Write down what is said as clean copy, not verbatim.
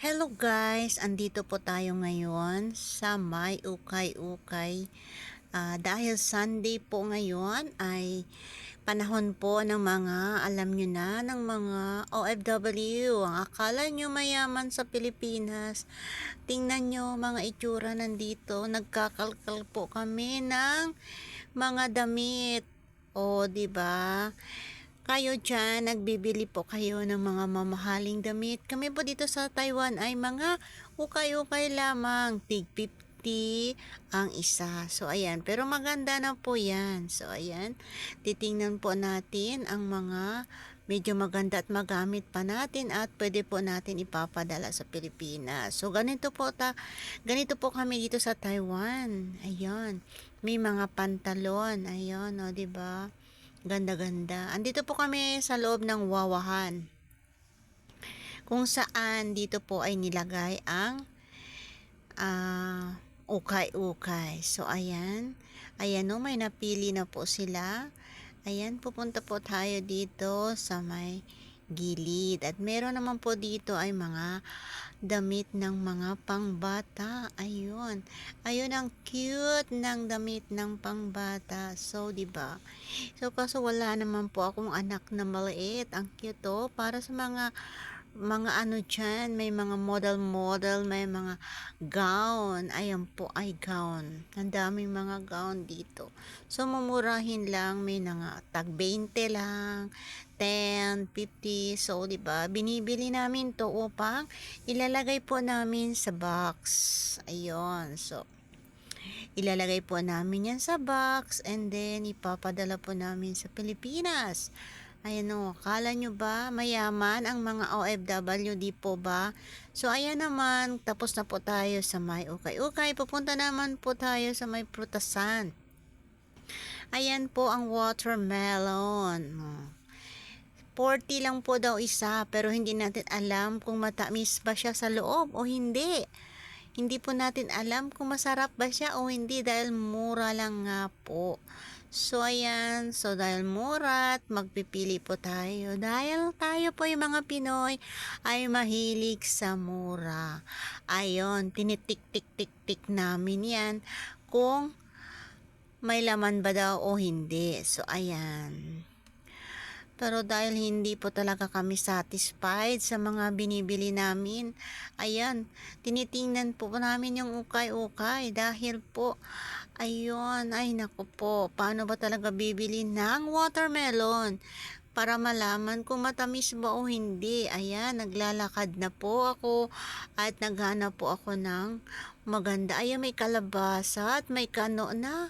Hello guys, andito po tayo ngayon sa May Ukay-Ukay. Dahil Sunday po ngayon ay panahon po ng mga, alam nyo na, ng mga OFW. Ang akala nyo mayaman sa Pilipinas. Tingnan nyo mga itsura nandito. Nagkakalkal po kami ng mga damit. O, di ba? Kayo dyan, nagbibili po kayo ng mga mamahaling damit. Kami po dito sa Taiwan ay mga ukay-ukay lamang. Tig 50 ang isa. So, ayan. Pero maganda na po yan. So, ayan. Titingnan po natin ang mga medyo maganda at magamit pa natin at pwede po natin ipapadala sa Pilipinas. So, ganito po kami dito sa Taiwan. Ayan. May mga pantalon. Ayan, o, diba? Ganda-ganda. Andito po kami sa loob ng wawahan. Kung saan dito po ay nilagay ang ukay-ukay. So, ayan. Ayan o, may napili na po sila. Ayan, pupunta po tayo dito sa may gilid. At meron naman po dito ay mga damit ng mga pangbata. Ayun. Ayun ang cute ng damit ng pangbata. So, 'di ba? So, kaso wala naman po akong anak na maliit. Ang cute oh. Para sa mga ano dyan, may mga model, may mga gown. Ayan po ay gown. Ang daming mga gown dito. So, mamurahin lang. May nga tag 20 lang, 10, 50. So, diba, binibili namin to upang ilalagay po namin sa box. Ayun. So, ilalagay po namin yan sa box and then ipapadala po namin sa Pilipinas. Ayan o, akala nyo ba mayaman ang mga OFW, di po ba? So, ayan naman, tapos na po tayo sa may ukay-ukay. Pupunta naman po tayo sa may prutasan. Ayan po ang watermelon. 40 lang po daw isa, pero hindi natin alam kung matamis ba siya sa loob o hindi. Hindi po natin alam kung masarap ba siya o hindi dahil mura lang nga po. So, ayan. So, dahil mura at magpipili po tayo. Dahil tayo po yung mga Pinoy ay mahilig sa mura. Ayon, tinitik-tik-tik-tik namin yan kung may laman ba daw o hindi. So, ayan. Pero dahil hindi po talaga kami satisfied sa mga binibili namin, ayan, tinitingnan po namin yung ukay-ukay dahil po, ayun, ay naku po, paano ba talaga bibili ng watermelon? Para malaman kung matamis ba o hindi. Ayan, naglalakad na po ako at naghanap po ako ng maganda. Ayan, may kalabasa at may kano na.